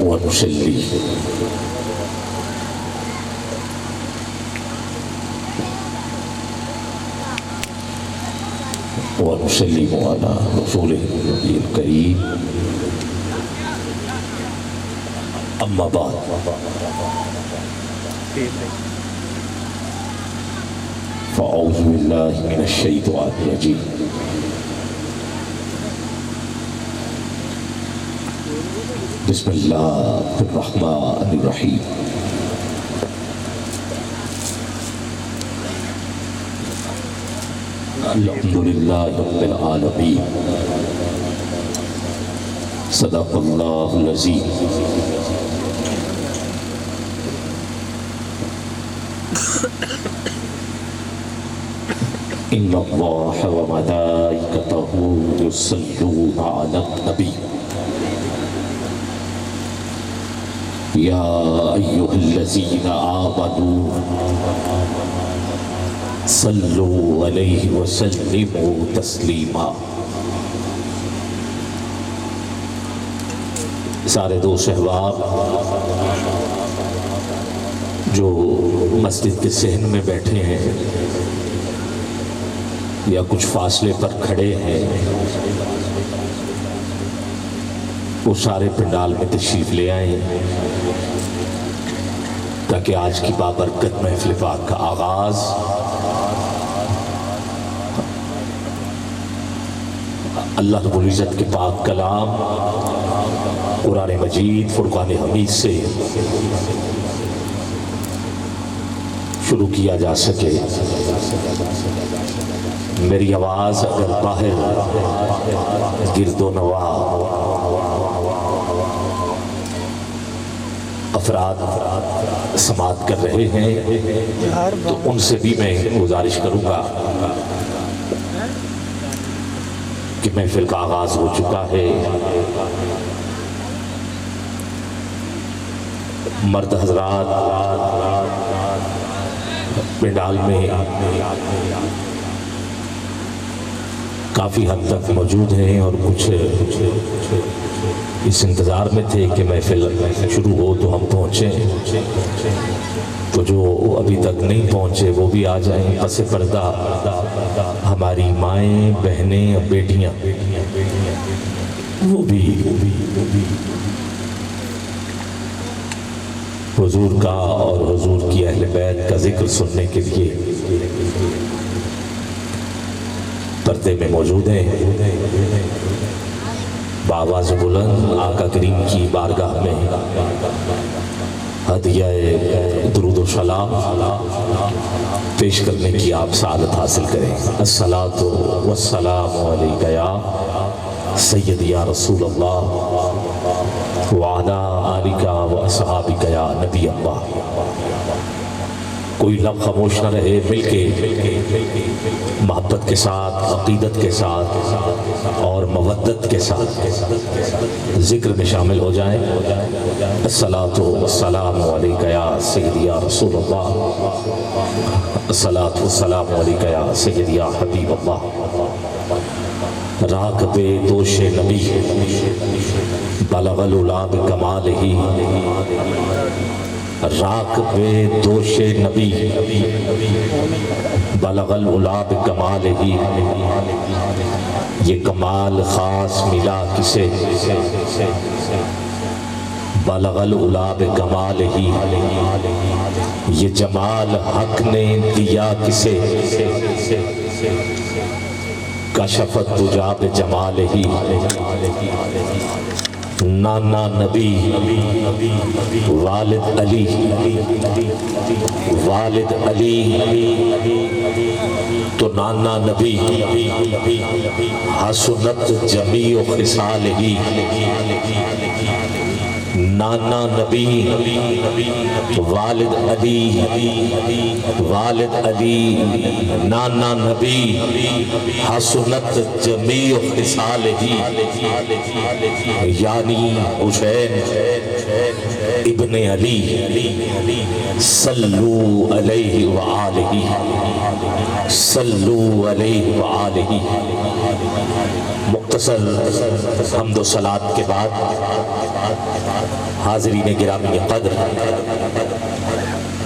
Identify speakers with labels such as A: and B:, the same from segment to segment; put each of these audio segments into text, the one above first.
A: वनुसल्ली वनुसल्लिमु अला रसूलिहिन नबील करीम अम्मा बाद फ़अऊज़ु बिल्लाहि मिनश शैतानिर रजीम बिस्मिल्लाहिर्रहमानिर्रहीम अल्हम्दुलिल्लाहि रब्बिल आलमीन सदक़ल्लाहुल अज़ीम। इन्नल्लाह व मलाइकतहु युसल्लूना अलन नबी या अय्युहल्लज़ीना आमनू सल्लू अलैहि व सल्लिमू तस्लीमा। सारे दोस्त अहबाब जो मस्जिद के सहन में बैठे हैं या कुछ फासले पर खड़े हैं, वो सारे पंडाल में तशरीफ ले आए ताकि आज की बाबरकत महफिल पाक का आगाज अल्लाह रब्बुल इज़्ज़त के पाक कलाम कुरान मजीद फुरकान हमीद से शुरू किया जा सके। मेरी आवाज़ अगर बाहर गिरदो नवा अफराद समात कर रहे हैं तो उनसे भी मैं गुजारिश करूँगा कि महफिल का आगाज हो चुका है। मर्द हजरात पंडाल में काफ़ी हद तक मौजूद हैं और कुछ इस इंतज़ार में थे कि महफिल शुरू हो तो हम पहुँचें, तो जो अभी तक नहीं पहुँचे वो भी आ जाएं। पस पर्दा हमारी माएँ, बहनें, बेटियाँ वो भी हुजूर का और हुजूर की अहले बैत का जिक्र सुनने के लिए पर्दे में मौजूद हैं। बावाज़ बुलंद आका करीम की बारगाह में हदिया दुरूद व सलाम पेश करने की आप सादत हासिल करें। अस्सलातु वस्सलामु अलैका या सय्यदी या रसूल अल्लाह व अला आलिका व अस्हाबिका या नबी अल्लाह। कोई लब खामोश न रहे, मिलके मोहब्बत के साथ, अकीदत के साथ और मवद्दत के साथ जिक्र में शामिल हो जाएं। अस्सलातु वस्सलामु अलैका या सय्यदी या रसूल अल्लाह, अस्सलातु वस्सलामु अलैका या सय्यदी या हबीब अल्लाह। राक़बे दोशे नबी बलगल उला बिकमालिही, राक़बे दोशे नबी बलगल उला बिकमालिही। ये कमाल ख़ास मिला किसे, बलगल उला बिकमालिही। ये जमाल हक ने दिया किसे, कशफत तुजा पे जमाल ही। नाना नबी वालिद अली, वालिद अली तो नाना नबी हसनत जमी खिसाल ही। नाना नबी वालिद अली, वालिद अली नाना नबी हसनत जमी खिसाल ही। यानी हुसैन इब्ने अली सल्लू अलैहि व आलिही, सल्लू अलैहि व आलिही। मुख्तसर हम्दो सलात के बाद हाज़रीन गिरामी कद्र,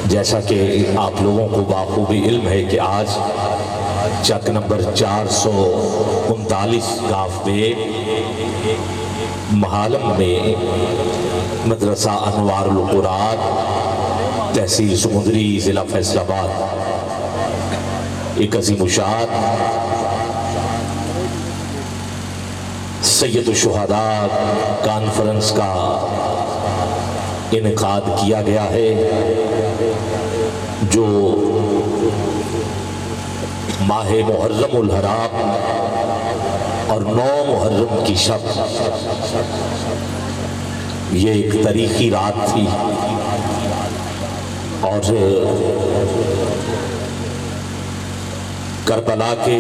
A: जैसा कि आप लोगों को बाखूबी इल्म है कि आज चक नंबर 439 गाफ पे महालम में मदरसा अनवारुल कुरान तहसील समुद्री ज़िला फैसलाबाद एक अज़ीम शान सैयद शुहदा कॉन्फ्रेंस का इनकाद किया गया है, जो माह मुहर्रम उल हराम और 9 मुहर्रम की शब, ये एक तारीखी रात थी और करबला के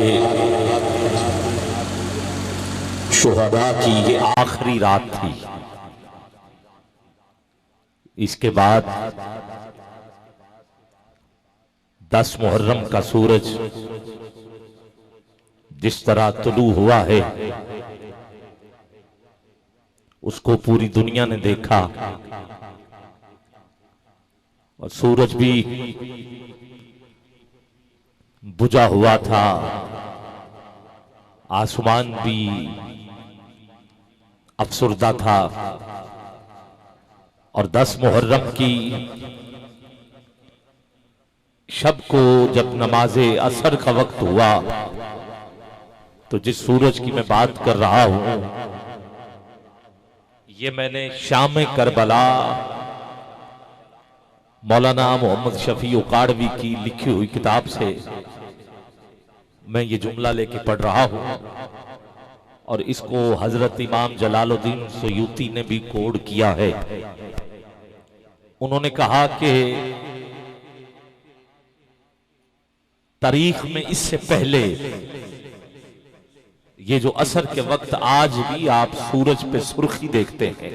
A: शुहदा की ये आखिरी रात थी। इसके बाद 10 मुहर्रम का सूरज जिस तरह तुलू हुआ है उसको पूरी दुनिया ने देखा, और सूरज भी बुझा हुआ था, आसमान भी अफसुर्दा था। और 10 मुहर्रम की शब को जब नमाज़े असर का वक्त हुआ तो जिस सूरज की मैं बात कर रहा हूं ये मैंने शाम करबला मौलाना मोहम्मद शफी उकाड़वी की लिखी हुई किताब से मैं ये जुमला लेके पढ़ रहा हूं, और इसको हजरत इमाम जलालुद्दीन सुयूती ने भी कोड किया है। उन्होंने कहा कि तारीख में इससे पहले ये जो असर के वक्त आज भी आप सूरज पे सुर्खी देखते हैं,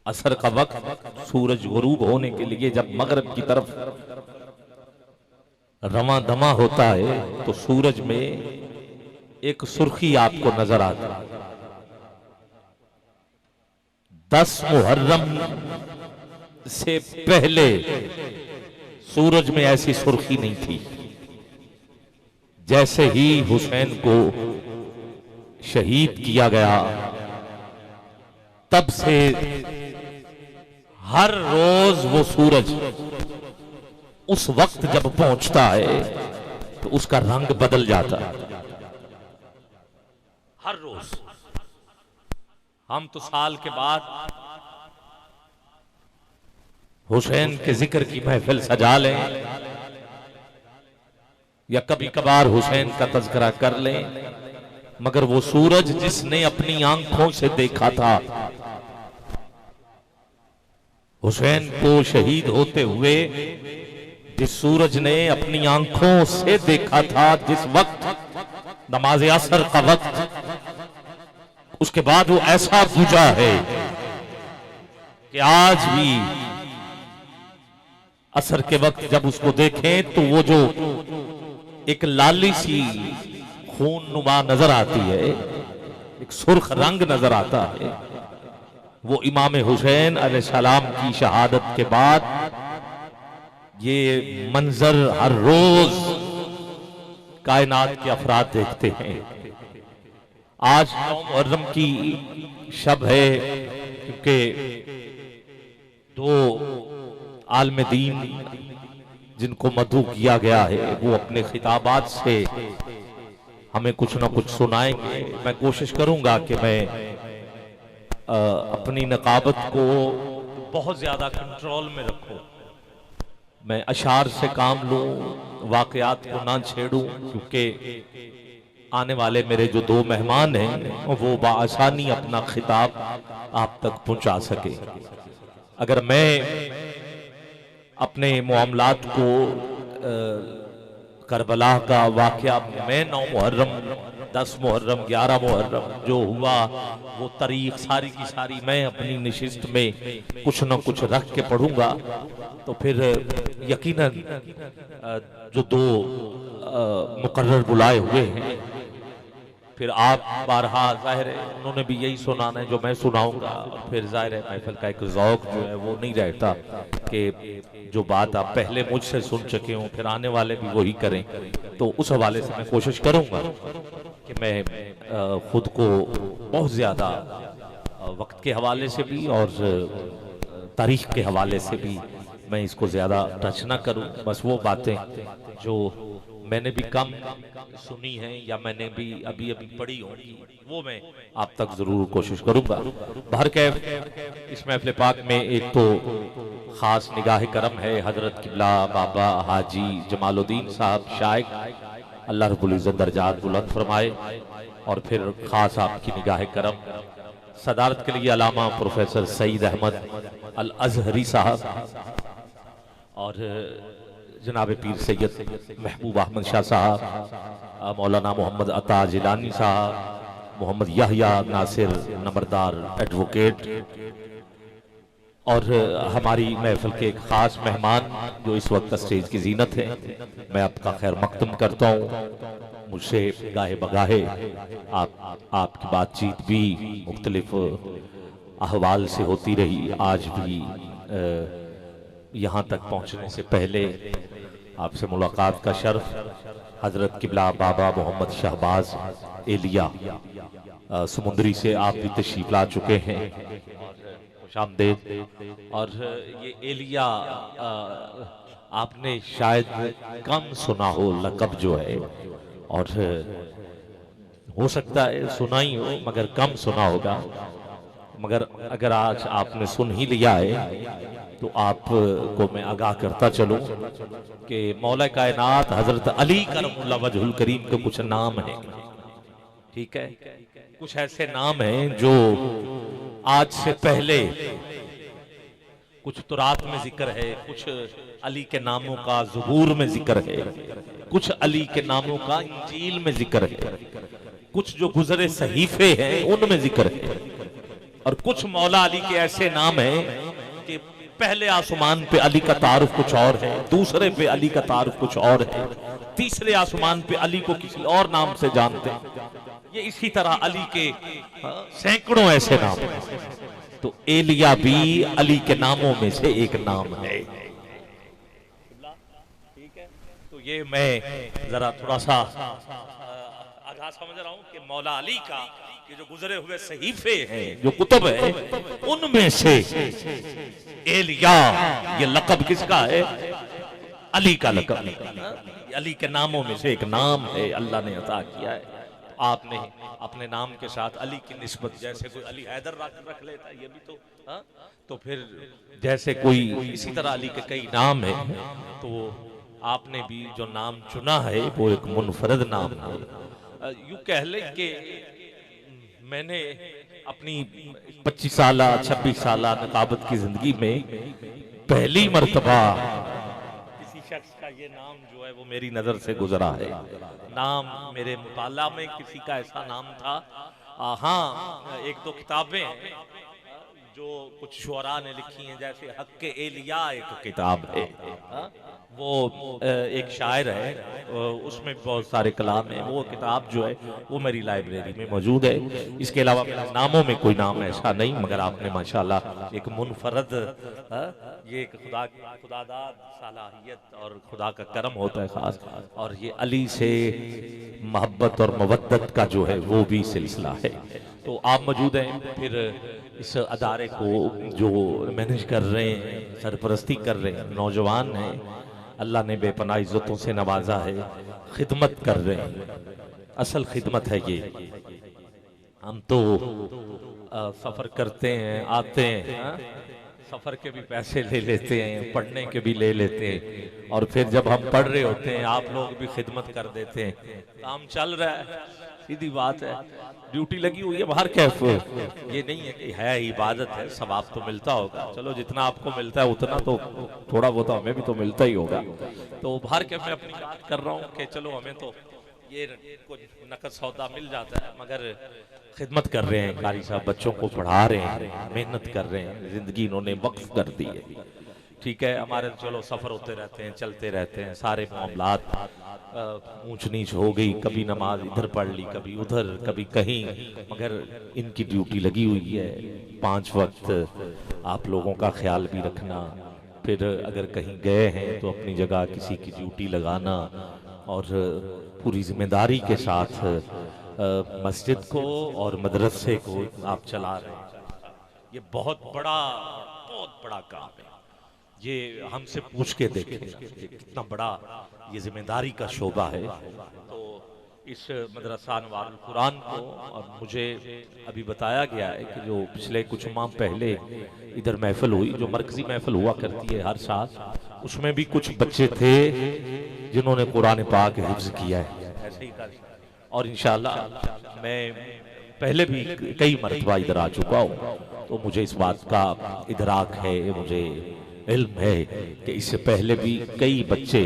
A: असर का वक्त सूरज गुरूब होने के लिए जब मगरिब की तरफ रवा दमा होता है तो सूरज में एक सुर्खी आपको नजर आती है। 10 मुहर्रम से पहले सूरज में ऐसी सुर्खी नहीं थी। जैसे ही हुसैन को शहीद किया गया तब से हर रोज वो सूरज उस वक्त जब पहुंचता है तो उसका रंग बदल जाता है। हर रोज हम तो साल के बाद हुसैन के जिक्र की महफिल सजा लें या कभी कभार हुसैन का तज़किरा कर लें, मगर वो सूरज जिसने अपनी आंखों से देखा था, हुसैन को शहीद होते हुए जिस सूरज ने अपनी आंखों से देखा था, जिस वक्त नमाज असर का वक्त, उसके बाद वो ऐसा बुझा है कि आज भी असर के वक्त जब उसको देखें तो वो जो एक लाली सी खून नुमा नजर आती है, एक सुर्ख रंग नजर आता है, वो इमाम हुसैन अलैहिस्सलाम की शहादत के बाद ये मंजर हर रोज कायनात के अफराद देखते हैं। आज 9 मुहर्रम की शब है, क्योंकि 2 आलम दीन जिनको मधु किया गया है वो अपने खिताबात से हमें कुछ ना कुछ सुनाएंगे। मैं कोशिश करूंगा कि मैं अपनी नकाबत को बहुत ज्यादा कंट्रोल में रखूं, मैं अशार से काम लूं, वाकयात को ना छेड़ूं, क्योंकि आने वाले मेरे जो 2 मेहमान हैं वो बाआसानी अपना खिताब आप तक पहुंचा सके। अगर मैं अपने मामलात को करबला का वाकया मैं 9 मुहर्रम 10 मुहर्रम 11 मुहर्रम जो हुआ वो तारीख सारी की सारी मैं अपनी निशिस्त में कुछ न कुछ रख के पढ़ूंगा, तो फिर यकीनन जो 2 मुकर्रर बुलाए हुए हैं फिर आप बारहा ज़ाहिर है उन्होंने भी यही सुनाना है जो मैं सुनाऊंगा, और फिर ज़ाहिर है महफिल का एक ज़ौक़ जो है वो नहीं रहता कि जो बात आप पहले मुझसे सुन चुके हों फिर आने वाले भी वही करें। तो उस हवाले से मैं कोशिश करूंगा कि मैं खुद को बहुत ज़्यादा वक्त के हवाले से भी और तारीख के हवाले से भी मैं इसको ज़्यादा टच ना करूं। बस वो बातें जो मैंने भी कम सुनी हैं या मैंने भी अभी अभी पढ़ी होंगी वो मैं आप तक ज़रूर कोशिश करूंगा। बहरकैफ इस महफिल पाक में एक तो ख़ास निगाह करम है हज़रत किबला बाबा हाजी जमालुद्दीन साहब शाइख, अल्लाह रब्बुल इज़्ज़त दर्जात बुलंद फरमाए। और फिर ख़ास आपकी निगाह करम सदारत के लिए अलामा प्रोफेसर सईद अहमद अल अज़हरी साहब और जनाब पीर सैयद महबूब अहमद शाह साहब, मौलाना मोहम्मद अता जिलानी साहब, मोहम्मद याहया नासिर नंबरदार एडवोकेट, और हमारी महफिल के एक ख़ास मेहमान जो इस वक्त स्टेज की जीनत है, मैं आपका खैर मकदम करता हूँ। मुझसे गाहे बगाहे आपकी बातचीत भी मुख्तलिफ अहवाल से होती रही। आज भी यहाँ तक पहुँचने से पहले आपसे मुलाकात का शर्फ हज़रत किबला बाबा मोहम्मद शहबाज एलिया समुंदरी से आप भी तशरीफ ला चुके हैं, खुशामदेद। और ये एलिया आपने शायद कम सुना हो लक़ब जो है, और हो सकता है सुना ही हो मगर कम सुना होगा। मगर अगर आज आपने सुन ही लिया है तो आपको मैं आगाह करता चलूं कि मौला कायनात हजरत अली करमुल्लाह वजहुल करीम के कुछ नाम हैं, ठीक है, कुछ ऐसे नाम हैं जो आज से पहले कुछ तुरात में जिक्र है, कुछ अली के नामों का ज़बूर में जिक्र है, कुछ अली के नामों का इंजील में जिक्र है, कुछ जो गुजरे सहीफे हैं उनमें जिक्र है, और कुछ मौला अली के ऐसे नाम हैं कि पहले आसमान पे अली का तारुफ कुछ और है, दूसरे पे अली का तारुफ कुछ और है, तीसरे आसमान पे अली को किसी और नाम से जानते हैं। ये इसी तरह अली के सैकड़ों ऐसे नाम हैं। तो एलिया भी अली के नामों में से एक नाम है, ठीक है। तो ये मैं जरा थोड़ा सा आगाह समझ रहा हूं कि मौला अली का ये जो गुजरे हुए सहीफे हैं, जो कुतुब है, उनमें से एलिया ये लक़ब किसका है? अली का लक़ब, अली के नामों में से एक नाम है, अल्लाह ने अता किया है। आपने अपने नाम के साथ अली की निस्बत, जैसे कोई अली हैदर रख लेता है, ये भी तो फिर जैसे कोई इसी तरह अली के कई नाम है, तो आपने भी जो नाम चुना है वो एक मुनफरद नाम है। यूं कह ले कि मैंने अपनी 25 साल 26 साल नकाबत की जिंदगी में पहली मर्तबा किसी शख्स का ये नाम जो है वो मेरी नजर से गुजरा है। नाम मेरे मुताला में किसी का ऐसा नाम था। हाँ, एक दो किताबें जो कुछ शुअरा ने लिखी हैं, जैसे हक़ एलिया एक किताब है, वो एक शायर है, उसमें बहुत सारे कलाम हैं। वो किताब जो है वो मेरी लाइब्रेरी में मौजूद है। इसके अलावा नामों में कोई नाम ऐसा नहीं, मगर आपने माशाल्लाह एक मुनफरद, ये एक खुदादाद सलाहियत और खुदा का करम होता है खास, और ये अली से मोहब्बत और मवद्दत का जो है वो भी सिलसिला है। तो आप मौजूद हैं, फिर इस अदारे को जो मैनेज कर रहे हैं, सरपरस्ती कर रहे हैं, नौजवान हैं, अल्लाह ने बेपनाह इज्जतों से नवाजा है, खिदमत कर रहे हैं। असल खिदमत है ये। हम तो सफर करते हैं, आते हैं, सफर के भी पैसे ले लेते हैं, पढ़ने के भी ले लेते हैं, और फिर जब हम पढ़ रहे होते हैं आप लोग भी खिदमत कर देते हैं। काम चल रहा है, सीधी बात है, ड्यूटी लगी हुई है। बाहर कैफ ये नहीं है कि है इबादत है, सवाब तो मिलता होगा, चलो जितना आपको मिलता है उतना तो थोड़ा बहुत हमें भी तो मिलता ही होगा। तो बाहर कैफ में अपनी बात कर रहा हूँ कि चलो हमें तो ये कुछ नकद सौदा मिल जाता है, मगर खिदमत कर रहे हैं कारी साहब, बच्चों को पढ़ा रहे हैं, मेहनत कर रहे हैं, जिंदगी इन्होंने वक्फ कर दी है। ठीक है, हमारे चलो सफर होते रहते हैं, चलते रहते हैं, सारे मामलात ऊंच नीच हो गई, कभी नमाज इधर पढ़ ली, कभी उधर, कभी कहीं, मगर इनकी ड्यूटी लगी हुई है 5 वक्त आप लोगों का ख्याल भी रखना, फिर अगर कहीं गए हैं तो अपनी जगह किसी की ड्यूटी लगाना, और पूरी जिम्मेदारी के साथ मस्जिद को और मदरसे को आप चला रहे हैं। ये बहुत बड़ा काम है। ये हमसे पूछ के देखें कि कितना बड़ा ये जिम्मेदारी का शोबा है। तो इस मदरसा अनवारुल कुरान को, और मुझे अभी बताया गया है कि जो पिछले कुछ माह पहले इधर महफिल हुई, जो मरकजी महफिल हुआ करती है हर साल, उसमें भी कुछ बच्चे थे जिन्होंने कुरान पाक हिफ्ज किया है ऐसे ही। और इंशाअल्लाह मैं पहले भी कई मरतबा इधर आ चुका हूँ, तो मुझे इस बात का इदराक है, मुझे इल्म है कि इससे पहले भी कई बच्चे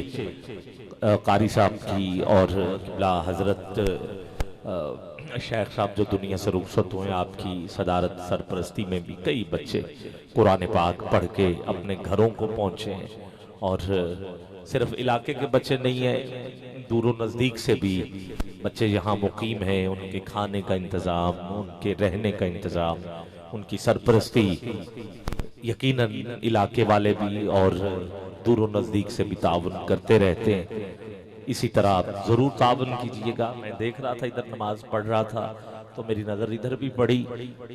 A: कारी साहब की और किबला हजरत शेख साहब जो दुनिया से रुखसत हुए, आपकी सदारत सरपरस्ती में भी कई बच्चे कुरान पाक पढ़ के अपने घरों को पहुँचे हैं। और सिर्फ इलाके के बच्चे नहीं हैं, दूर नज़दीक से भी बच्चे यहाँ मुकीम हैं। उनके खाने का इंतज़ाम, उनके रहने का इंतज़ाम, उनकी सरपरस्ती यकीनन इलाके वाले भी और दूर नज़दीक से भी ताउन करते रहते हैं। इसी तरह आप ज़रूर ताउन कीजिएगा। मैं देख रहा था इधर नमाज पढ़ रहा था तो मेरी नज़र इधर भी पड़ी,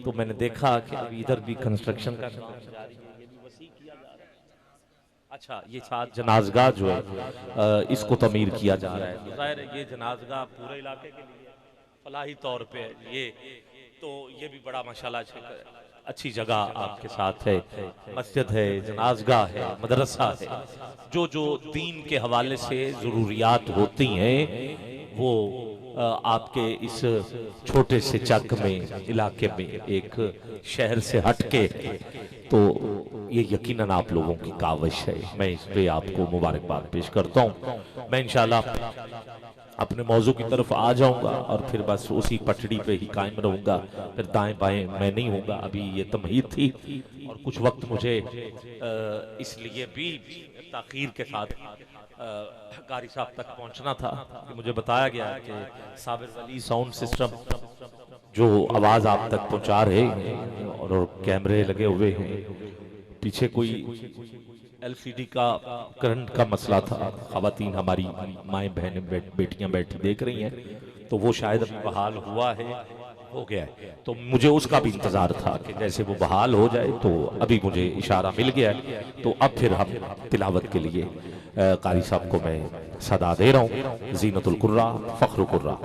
A: तो मैंने देखा कि अभी इधर भी कंस्ट्रक्शन का काम जारी है, ये भी वसी किया जा रहा है। अच्छा, ये साथ जनाजगाह जो है इसको तमीर किया जा रहा है। तो ज़ाहिर है ये जनाजगाह पूरे इलाके के लिए फलाही तौर पे ये, तो ये भी बड़ा माशाल्लाह अच्छी जगह आपके साथ है। मस्जिद है, जनाजगाह है, मदरसा है, जो जो दीन के हवाले से ज़रूरियात होती हैं वो आपके इस छोटे से चक में, इलाके में, एक शहर से हटके, तो ये यकीनन आप लोगों की काविश है। मैं इस पे आपको मुबारकबाद पेश करता हूँ। मैं इंशाल्लाह अपने मौजू की तरफ आ जाऊंगा और फिर बस उसी पटड़ी पे ही कायम रहूंगा, फिर दाएं बाएं मैं नहीं होऊंगा। अभी ये तमहीद थी और कुछ वक्त मुझे इसलिए भी ताखीर के साथ कारी साहब तक पहुंचना था कि मुझे बताया गया कि साबिर वली साउंड सिस्टम जो आवाज़ आप तक पहुंचा रहे हैं और कैमरे लगे हुए हैं, पीछे कोई LCD का करंट का मसला था, खवातीन हमारी माएँ बहनें बेटियां बैठी देख रही हैं, तो वो शायद अभी बहाल हुआ है, हो गया है। तो मुझे उसका भी इंतज़ार था कि जैसे वो बहाल हो जाए, तो अभी मुझे इशारा मिल गया है, तो अब फिर हम तिलावत के लिए कारी साहब को मैं सदा दे रहा हूँ। ज़ीनतुल कुर्रा, फ़ख्रुल कुर्रा,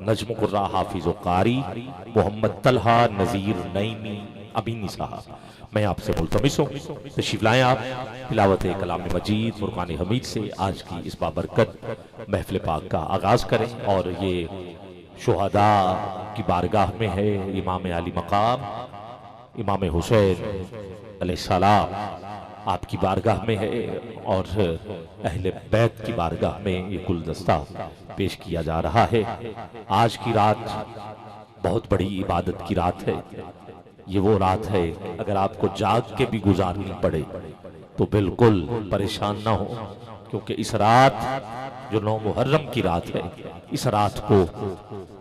A: नजमुल कुर्रा, हाफिज़ कारी मोहम्मद तलहा नज़ीर नईमी अमीनी साहब, मैं आपसे मुल्तमिस हूँ तशरीफ लाएं आप तिलावत कलाम मजीद फुरकान हमीद से आज की इस बाबरकत महफिल पाक का आगाज़ करें। और ये शुहदा की बारगाह में है, इमाम अली मकाम इमाम हुसैन अलैहिस्सलाम आपकी बारगाह में है और अहले बैत की बारगाह में ये गुलदस्ता पेश किया जा रहा है। आज की रात बहुत बड़ी इबादत की रात है। ये वो रात है अगर आपको जाग के भी गुजारनी पड़े तो बिल्कुल परेशान ना हो, क्योंकि इस रात जो 9 मुहर्रम की रात है, इस रात को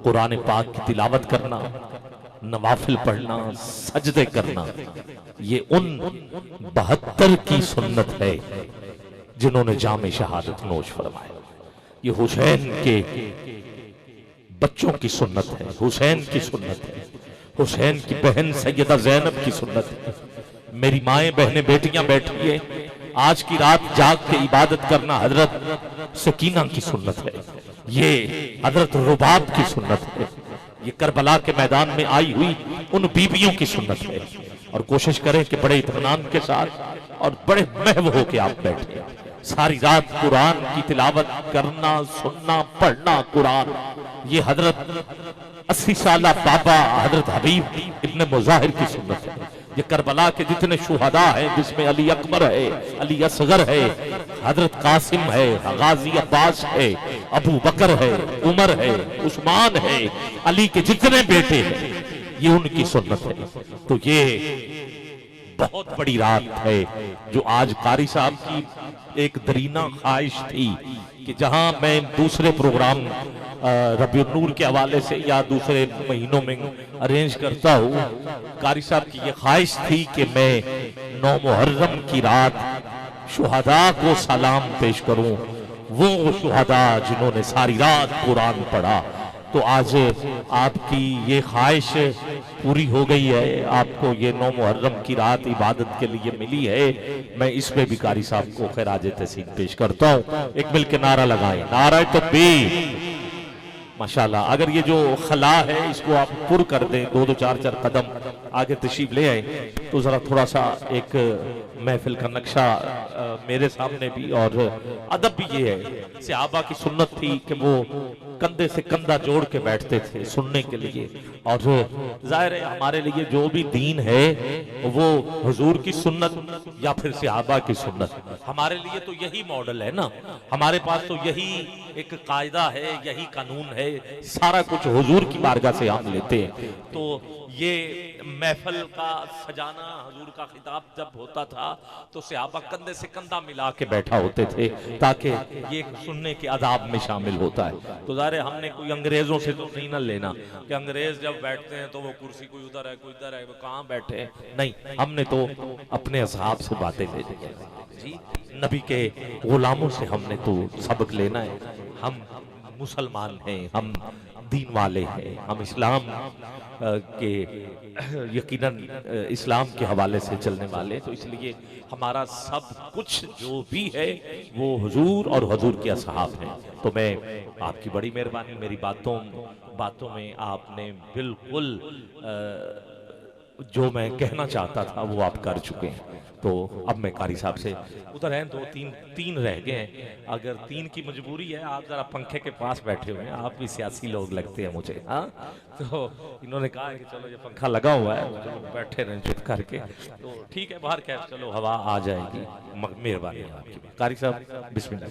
A: कुरान पाक की तिलावत करना, नवाफिल पढ़ना, सजदे करना, ये उन 72 की सुन्नत है जिन्होंने जामे शहादत नोश फरमाया। ये हुसैन के बच्चों की सुन्नत है, हुसैन की सुन्नत है, हुसैन की बहन सैयदा ज़ैनब की सुन्नत है। मेरी माएँ बहनें बेटियां बैठी है, आज की रात जाग के इबादत करना हजरत सकीना की सुन्नत है, ये हजरत रुबाब की सुन्नत है, ये करबला के मैदान में आई हुई उन बीबियों की सुन्नत है। और कोशिश करें कि बड़े इत्मीनान के साथ और बड़े महव होके आप बैठे, सारी रात कुरान की तिलावत करना, सुनना, पढ़ना कुरान। ये हजरत 80 साल बाबा हजरत हबीब इब्न मुजाहिर की सुन्नत है। ये करबला के जितने शुहदा हैं, जिसमें अली अकबर है, अली असगर है, हजरत कासिम है, गाजी अब्बास है, अबू बकर है, उमर है, उस्मान है, अली के जितने बेटे हैं, ये उनकी सुन्नत है। तो ये बहुत बड़ी रात है जो आज कारी साहब की एक दरीना ख्वाहिश थी कि जहां मैं दूसरे प्रोग्राम रबीउल नूर के हवाले से या दूसरे महीनों में अरेंज करता हूँ, कारी साहब की ये ख्वाहिश थी कि मैं 9 मुहर्रम की रात शुहदा को सलाम पेश करूं, वो शुहदा जिन्होंने सारी रात कुरान पढ़ा। तो आज आपकी ये ख्वाहिश पूरी हो गई है, आपको ये 9 मुहर्रम की रात इबादत के लिए मिली है। मैं इसमें भी कारी साहब को खैराज तहसीन पेश करता हूँ। एक मिल के नारा लगाएं, नारा तकबीर। माशाल्लाह, अगर ये जो खला है इसको आप पुर कर दें, 2-2 4-4 कदम आगे तशरीफ ले आए, तो जरा थोड़ा सा एक महफिल का नक्शा मेरे सामने भी, और अदब भी ये है, सहाबा की सुन्नत थी कि वो कंधे से कंधा जोड़ के बैठते थे सुनने के लिए। और जाहिर है हमारे लिए जो भी दीन है वो हुजूर की सुन्नत या फिर सहाबा की सुन्नत, हमारे लिए तो यही मॉडल है ना। हमारे पास तो यही एक कायदा है, यही कानून है, सारा कुछ हुजूर की बारगाह से हम लेते हैं। तो ये महफिल का सजाना, हुजूर का खिताब जब होता था तो सहाबा कंधे से कंधा मिला के बैठा होते थे, ताकि ये सुनने के आदाब में शामिल होता है। तो ज़ाहिर है हमने कोई अंग्रेजों से तो नहीं ना लेना कि अंग्रेज जब बैठते हैं तो वो कुर्सी कोई उधर है कोई इधर है, वो कहाँ बैठे हैं, नहीं, हमने तो अपने असहाब से बातें लेनी है जी। नबी के गुलामों से हमने तो सबक लेना है। हम मुसलमान हैं, हम दीन वाले हैं, हम इस्लाम के यकीनन इस्लाम के हवाले से चलने वाले, तो इसलिए हमारा सब कुछ जो भी है वो हुजूर और हुजूर के असहाब हैं। तो मैं आपकी बड़ी मेहरबानी, मेरी बातों में आपने बिल्कुल जो मैं कहना चाहता था वो आप कर चुके हैं। तो अब मैं कारी साहब से उधर हैं, 2-3 रह गए हैं। अगर 3 की मजबूरी है, आप जरा पंखे के पास बैठे हुए हैं, आप भी सियासी लोग लगते हैं मुझे। हाँ, तो इन्होंने कहा है कि चलो ये पंखा लगा हुआ है, चलो बैठे रहें चुप करके, तो ठीक है, बाहर क्या, चलो हवा आ जाएगी। मेहरबानी आपकी। कारी साहब बिस्मिल्लाह।